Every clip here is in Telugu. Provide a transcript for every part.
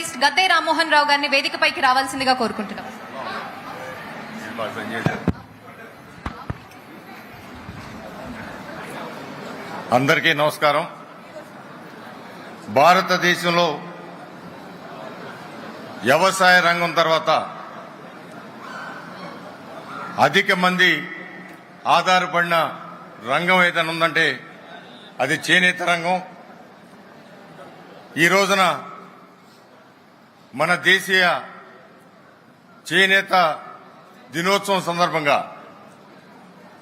ఈస్ట్ గద్దే రామ్మోహన్ రావు గారిని వేదికపైకి రావాల్సిందిగా కోరుకుంటున్నాం. అందరికీ నమస్కారం. భారతదేశంలో వ్యవసాయ రంగం తర్వాత అధిక మంది ఆధారపడిన రంగం ఏదైనా ఉందంటే అది చేనేత రంగం. ఈ రోజున మన దేశీయ చేనేత దినోత్సవం సందర్భంగా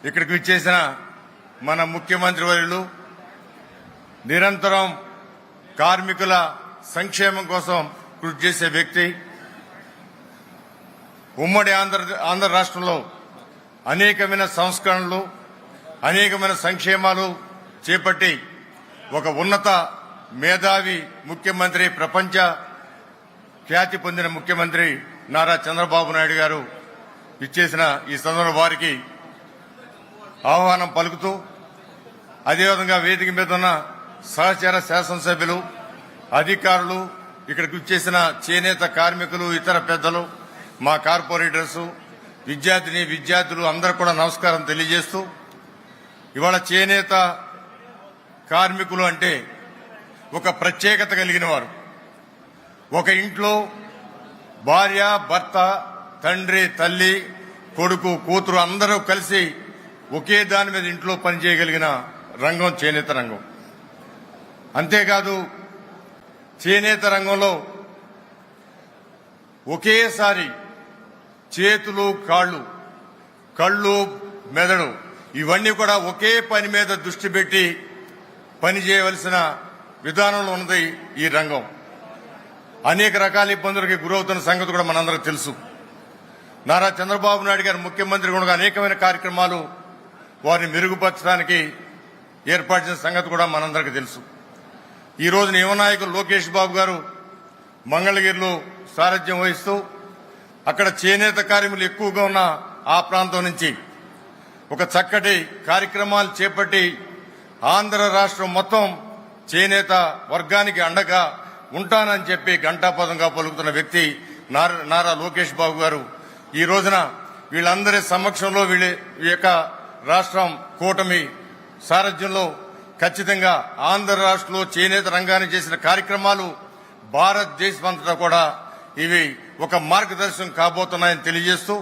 ఇక్కడికి విచ్చేసిన మన ముఖ్యమంత్రి వర్యులు నిరంతరం కార్మికుల సంక్షేమం కోసం కృషి చేసే వ్యక్తి, ఉమ్మడి ఆంధ్ర రాష్ట్రంలో అనేకమైన సంస్కరణలు అనేకమైన సంక్షేమాలు చేపట్టి ఒక ఉన్నత మేధావి ముఖ్యమంత్రి, ప్రపంచ ఖ్యాతి పొందిన ముఖ్యమంత్రి నారా చంద్రబాబు నాయుడు గారు ఇచ్చేసిన ఈ సందర్భంలో వారికి ఆహ్వానం పలుకుతూ, అదేవిధంగా వేదిక మీద ఉన్న సహచర శాసనసభ్యులు, అధికారులు, ఇక్కడికి వచ్చేసిన చేనేత కార్మికులు, ఇతర పెద్దలు, మా కార్పొరేటర్స్, విద్యార్థులు అందరూ కూడా నమస్కారం తెలియజేస్తూ, ఇవాళ చేనేత కార్మికులు అంటే ఒక ప్రత్యేకత కలిగిన వారు. ఒక ఇంట్లో భార్య, భర్త, తండ్రి, తల్లి, కొడుకు, కూతురు అందరూ కలిసి ఒకే దాని మీద ఇంట్లో పనిచేయగలిగిన రంగం చేనేత రంగం. అంతేకాదు చేనేత రంగంలో ఒకేసారి చేతులు, కళ్ళు, మెదడు ఇవన్నీ కూడా ఒకే పని మీద దృష్టి పెట్టి పని చేయవలసిన విధానంలో ఉన్నది ఈ రంగం. అనేక రకాల ఇబ్బందులకి గురవుతున్న సంగతి కూడా మనందరికీ తెలుసు. నారా చంద్రబాబు నాయుడు గారు ముఖ్యమంత్రి కూడా అనేకమైన కార్యక్రమాలు వారిని మెరుగుపరచడానికి ఏర్పాటు చేసిన సంగతి కూడా మనందరికీ తెలుసు. ఈ రోజున యువ నాయకులు లోకేష్ బాబు గారు మంగళగిరిలో సారథ్యం వహిస్తూ అక్కడ చేనేత కార్మికులు ఎక్కువగా ఉన్న ఆ ప్రాంతం నుంచి ఒక చక్కటి కార్యక్రమాలు చేపట్టి ఆంధ్ర రాష్ట్రం మొత్తం చేనేత వర్గానికి అండగా ఉంటానని చెప్పి ఘంటాపదంగా పలుకుతున్న వ్యక్తి నారా లోకేష్ బాబు గారు ఈ రోజున వీళ్ళందరి సమక్షంలో ఈ యొక్క రాష్ట్రం కూటమి సారథ్యంలో ఖచ్చితంగా ఆంధ్ర రాష్ట్రంలో చేనేత రంగానికి చేసిన కార్యక్రమాలు భారతదేశమంతటా కూడా ఇవి ఒక మార్గదర్శనం కాబోతున్నాయని తెలియజేస్తూ,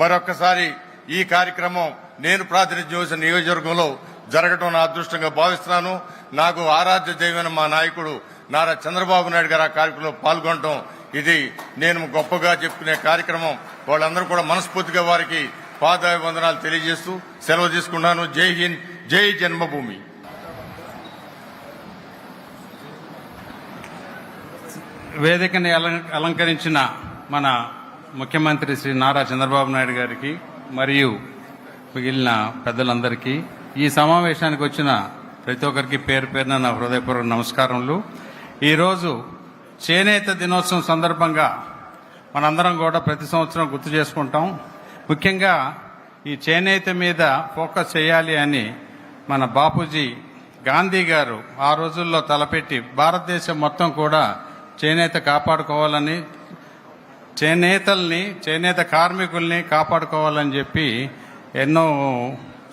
మరొక్కసారి ఈ కార్యక్రమం నేను ప్రాతినిధ్యం వహించిన నియోజకవర్గంలో జరగడం నా అదృష్టంగా భావిస్తున్నాను. నాకు ఆరాధ్య దైవమైన మా నాయకుడు నారా చంద్రబాబు నాయుడు గారు ఆ కార్యక్రమంలో పాల్గొనడం ఇది నేను గొప్పగా చెప్పుకునే కార్యక్రమం. వాళ్ళందరూ కూడా మనస్ఫూర్తిగా వారికి పాదాభివందనాలు తెలియజేస్తూ సెలవు తీసుకున్నాను. జై హింద్, జై జన్మభూమి. వేదికని అలంకరించిన మన ముఖ్యమంత్రి శ్రీ నారా చంద్రబాబు నాయుడు గారికి మరియు మిగిలిన పెద్దలందరికీ, ఈ సమావేశానికి వచ్చిన ప్రతి ఒక్కరికి పేరు పేరున నా హృదయపూర్వక నమస్కారములు. ఈరోజు చేనేత దినోత్సవం సందర్భంగా మనందరం కూడా ప్రతి సంవత్సరం గుర్తు చేసుకుంటాం. ముఖ్యంగా ఈ చేనేత మీద ఫోకస్ చేయాలి అని మన బాపూజీ గాంధీ గారు ఆ రోజుల్లో తలపెట్టి భారతదేశం మొత్తం కూడా చేనేత కాపాడుకోవాలని, చేనేత కార్మికుల్ని కాపాడుకోవాలని చెప్పి ఎన్నో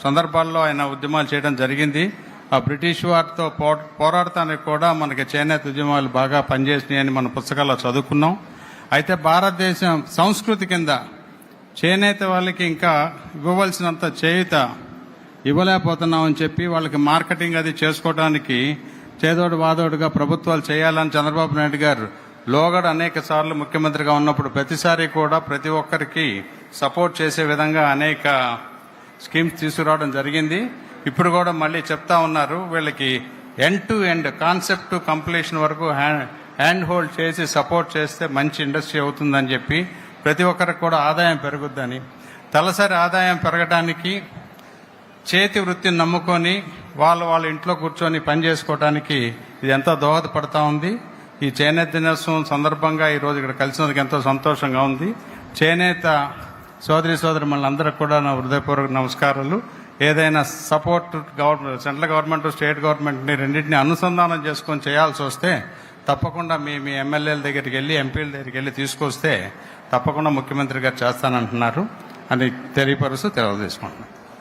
సందర్భాల్లో ఆయన ఉద్యమాలు చేయడం జరిగింది. ఆ బ్రిటిష్ వారితో పోరాడటానికి కూడా మనకి చేనేత ఉద్యమాలు బాగా పనిచేసినాయని మన పుస్తకాల్లో చదువుకున్నాం. అయితే భారతదేశం సంస్కృతి కింద చేనేత వాళ్ళకి ఇంకా ఇవ్వవలసినంత చేయూత ఇవ్వలేకపోతున్నామని చెప్పి వాళ్ళకి మార్కెటింగ్ అది చేసుకోవడానికి చేదోడు వాదోడుగా ప్రభుత్వాలు చేయాలని చంద్రబాబు నాయుడు గారు లోగడ అనేక సార్లు ముఖ్యమంత్రిగా ఉన్నప్పుడు ప్రతిసారి కూడా ప్రతి ఒక్కరికి సపోర్ట్ చేసే విధంగా అనేక స్కీమ్స్ తీసుకురావడం జరిగింది. ఇప్పుడు కూడా మళ్ళీ చెప్తా ఉన్నారు, వీళ్ళకి end to end concept to completion వరకు హ్యాండ్ హోల్డ్ చేసి సపోర్ట్ చేస్తే మంచి ఇండస్ట్రీ అవుతుందని చెప్పి, ప్రతి ఒక్కరికి కూడా ఆదాయం పెరుగుద్దని, తలసరి ఆదాయం పెరగడానికి చేతి వృత్తిని నమ్ముకొని వాళ్ళ ఇంట్లో కూర్చొని పని చేసుకోవడానికి ఇది ఎంతో దోహదపడతా ఉంది. ఈ చేనేత దినోత్సవం సందర్భంగా ఈరోజు ఇక్కడ కలిసినందుకు ఎంతో సంతోషంగా ఉంది. చేనేత సోదరి మనందరికి కూడా నా హృదయపూర్వక నమస్కారాలు. ఏదైనా సపోర్ట్ సెంట్రల్ గవర్నమెంట్ స్టేట్ గవర్నమెంట్ని రెండింటినీ అనుసంధానం చేసుకొని చేయాల్సి వస్తే తప్పకుండా మీ ఎమ్మెల్యేల దగ్గరికి వెళ్ళి ఎంపీల దగ్గరికి వెళ్ళి తీసుకొస్తే తప్పకుండా ముఖ్యమంత్రి గారు చేస్తానంటున్నారు అని తెలియపరుస్తూ తెలియజేసుకుంటున్నాను.